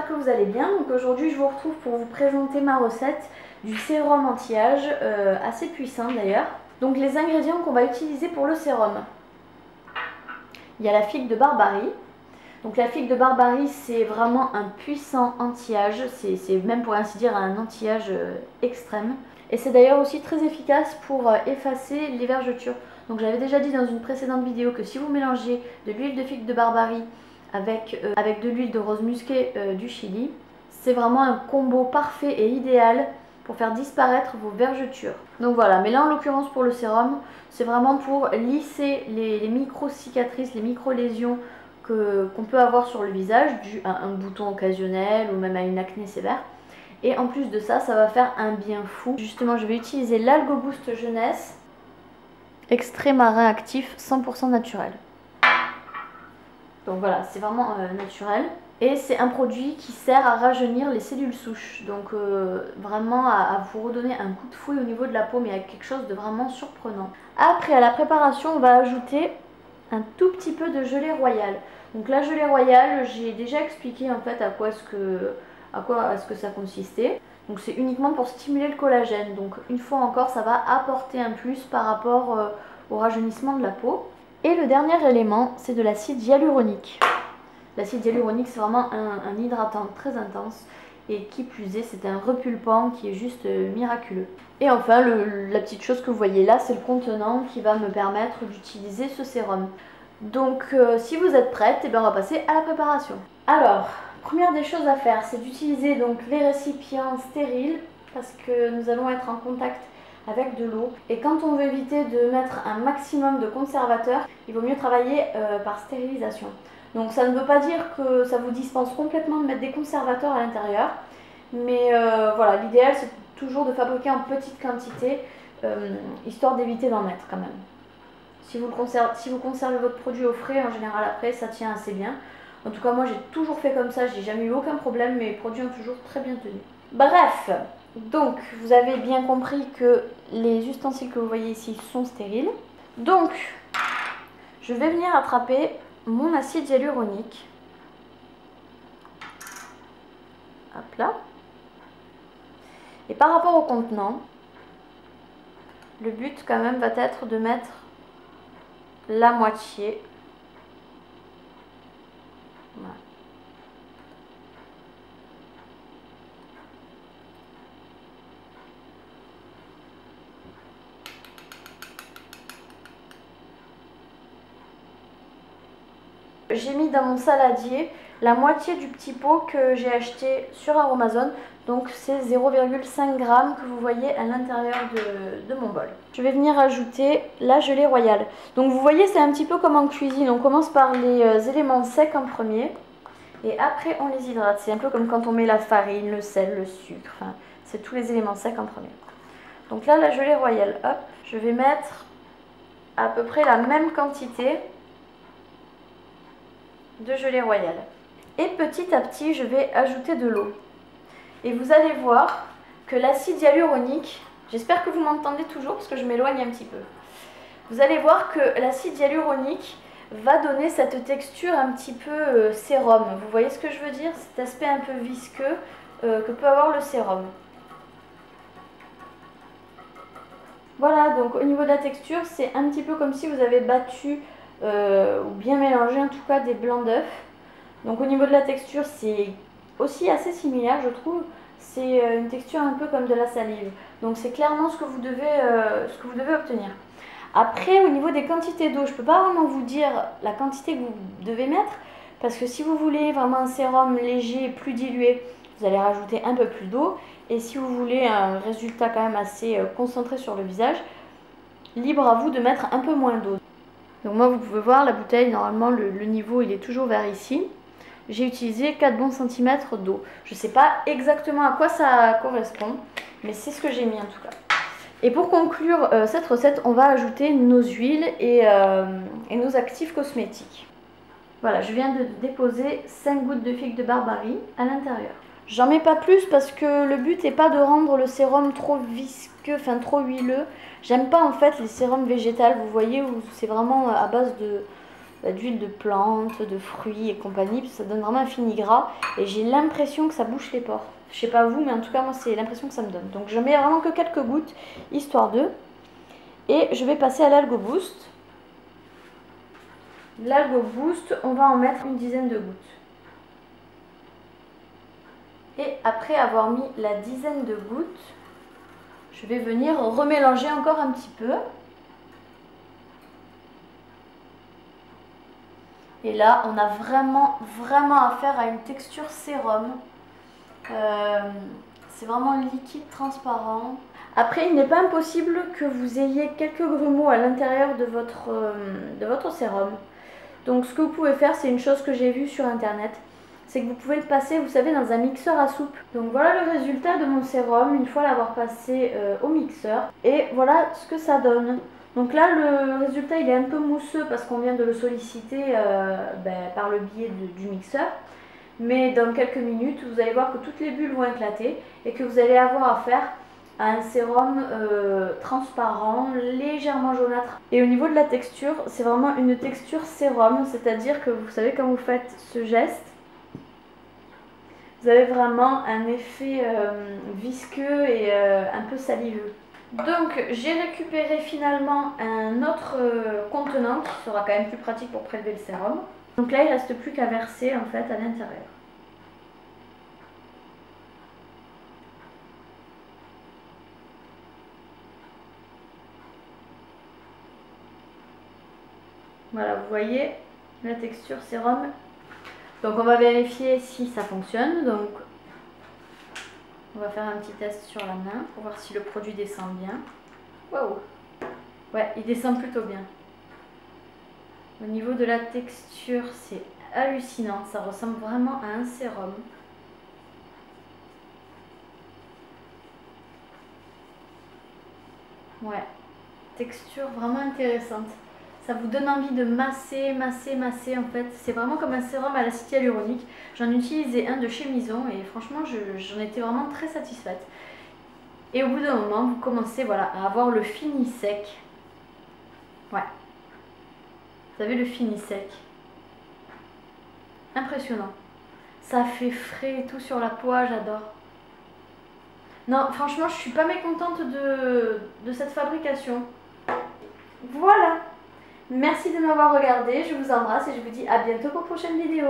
j'espère que vous allez bien. Donc aujourd'hui je vous retrouve pour vous présenter ma recette du sérum anti-âge, assez puissant d'ailleurs. Donc les ingrédients qu'on va utiliser pour le sérum. Il y a la figue de Barbarie. Donc la figue de Barbarie, c'est vraiment un puissant anti-âge, c'est même pour ainsi dire un anti-âge extrême. Et c'est d'ailleurs aussi très efficace pour effacer les vergetures. Donc j'avais déjà dit dans une précédente vidéo que si vous mélangez de l'huile de figue de Barbarie avec de l'huile de rose musquée du Chili, c'est vraiment un combo parfait et idéal pour faire disparaître vos vergetures. Donc voilà, mais là en l'occurrence pour le sérum, c'est vraiment pour lisser les micro-cicatrices, les micro-lésions qu'on peut avoir sur le visage dû à un bouton occasionnel ou même à une acné sévère. Et en plus de ça, ça va faire un bien fou. Justement, je vais utiliser l'Algo Boost Jeunesse, extrait marin actif 100% naturel. Donc voilà, c'est vraiment naturel. Et c'est un produit qui sert à rajeunir les cellules souches. Donc vraiment à vous redonner un coup de fouet au niveau de la peau, mais avec quelque chose de vraiment surprenant. Après, à la préparation, on va ajouter un tout petit peu de gelée royale. Donc la gelée royale, j'ai déjà expliqué en fait à quoi est-ce que ça consistait. Donc c'est uniquement pour stimuler le collagène. Donc une fois encore, ça va apporter un plus par rapport au rajeunissement de la peau. Et le dernier élément, c'est de l'acide hyaluronique. L'acide hyaluronique, c'est vraiment un hydratant très intense. Et qui plus est, c'est un repulpant qui est juste miraculeux. Et enfin, la petite chose que vous voyez là, c'est le contenant qui va me permettre d'utiliser ce sérum. Donc si vous êtes prête, on va passer à la préparation. Alors, première des choses à faire, c'est d'utiliser donc les récipients stériles parce que nous allons être en contact avec de l'eau. Et quand on veut éviter de mettre un maximum de conservateurs, il vaut mieux travailler par stérilisation. Donc ça ne veut pas dire que ça vous dispense complètement de mettre des conservateurs à l'intérieur. Mais voilà, l'idéal c'est toujours de fabriquer en petite quantité, histoire d'éviter d'en mettre quand même. Si vous conservez votre produit au frais, en général après, ça tient assez bien. En tout cas, moi j'ai toujours fait comme ça, j'ai jamais eu aucun problème, mes produits ont toujours très bien tenu. Bref, donc vous avez bien compris que les ustensiles que vous voyez ici sont stériles. Donc, je vais venir attraper mon acide hyaluronique. Hop là. Et par rapport au contenant, le but quand même va être de mettre la moitié. Voilà. J'ai mis dans mon saladier la moitié du petit pot que j'ai acheté sur Aromazone. Donc c'est 0,5 g que vous voyez à l'intérieur de mon bol. Je vais venir ajouter la gelée royale. Donc vous voyez, c'est un petit peu comme en cuisine. On commence par les éléments secs en premier. Et après on les hydrate. C'est un peu comme quand on met la farine, le sel, le sucre. Enfin, c'est tous les éléments secs en premier. Donc là, la gelée royale, hop, je vais mettre à peu près la même quantité de gelée royale. Et petit à petit, je vais ajouter de l'eau. Et vous allez voir que l'acide hyaluronique, j'espère que vous m'entendez toujours parce que je m'éloigne un petit peu. Vous allez voir que l'acide hyaluronique va donner cette texture un petit peu sérum. Vous voyez ce que je veux dire? Cet aspect un peu visqueux que peut avoir le sérum. Voilà, donc au niveau de la texture, c'est un petit peu comme si vous avez battu ou bien mélangé en tout cas des blancs d'œufs. Donc au niveau de la texture, c'est aussi assez similaire, je trouve. C'est une texture un peu comme de la salive. Donc c'est clairement ce que vous devez obtenir. Après, au niveau des quantités d'eau, je ne peux pas vraiment vous dire la quantité que vous devez mettre. Parce que si vous voulez vraiment un sérum léger, plus dilué, vous allez rajouter un peu plus d'eau. Et si vous voulez un résultat quand même assez concentré sur le visage, libre à vous de mettre un peu moins d'eau. Donc moi, vous pouvez voir la bouteille, normalement le niveau il est toujours vers ici. J'ai utilisé 4 bons centimètres d'eau. Je ne sais pas exactement à quoi ça correspond, mais c'est ce que j'ai mis en tout cas. Et pour conclure cette recette, on va ajouter nos huiles et nos actifs cosmétiques. Voilà, je viens de déposer 5 gouttes de figue de Barbarie à l'intérieur. J'en mets pas plus parce que le but n'est pas de rendre le sérum trop visqueux, enfin trop huileux. J'aime pas en fait les sérums végétales, vous voyez, où c'est vraiment à base d'huile de plantes, de fruits et compagnie, ça donne vraiment un fini gras et j'ai l'impression que ça bouche les pores. Je sais pas vous, mais en tout cas moi c'est l'impression que ça me donne. Donc je mets vraiment que quelques gouttes, histoire de. Et je vais passer à l'Algo Boost. L'Algo Boost, on va en mettre une dizaine de gouttes. Et après avoir mis la dizaine de gouttes, je vais venir remélanger encore un petit peu. Et là, on a vraiment affaire à une texture sérum. C'est vraiment liquide, transparent. Après, il n'est pas impossible que vous ayez quelques grumeaux à l'intérieur de votre sérum. Donc ce que vous pouvez faire, c'est une chose que j'ai vue sur internet. C'est que vous pouvez le passer, vous savez, dans un mixeur à soupe. Donc voilà le résultat de mon sérum, une fois l'avoir passé au mixeur. Et voilà ce que ça donne. Donc là, le résultat, il est un peu mousseux parce qu'on vient de le solliciter par le biais du mixeur. Mais dans quelques minutes, vous allez voir que toutes les bulles vont éclater et que vous allez avoir affaire à un sérum transparent, légèrement jaunâtre. Et au niveau de la texture, c'est vraiment une texture sérum, c'est-à-dire que vous savez, quand vous faites ce geste, vous avez vraiment un effet visqueux et un peu saliveux. Donc j'ai récupéré finalement un autre contenant qui sera quand même plus pratique pour prélever le sérum. Donc là il ne reste plus qu'à verser en fait à l'intérieur. Voilà, vous voyez la texture sérum. Donc on va vérifier si ça fonctionne. Donc on va faire un petit test sur la main pour voir si le produit descend bien. Wow. Ouais, il descend plutôt bien. Au niveau de la texture, c'est hallucinant. Ça ressemble vraiment à un sérum. Ouais, texture vraiment intéressante. Ça vous donne envie de masser en fait. C'est vraiment comme un sérum à l'acide hyaluronique. J'en utilisais un de chez Mison et franchement j'en étais vraiment très satisfaite. Et au bout d'un moment, vous commencez voilà, à avoir le fini sec. Ouais. Vous avez le fini sec. Impressionnant. Ça fait frais et tout sur la peau, j'adore. Non, franchement, je suis pas mécontente de cette fabrication. Voilà. Merci de m'avoir regardé, je vous embrasse et je vous dis à bientôt pour une prochaine vidéo.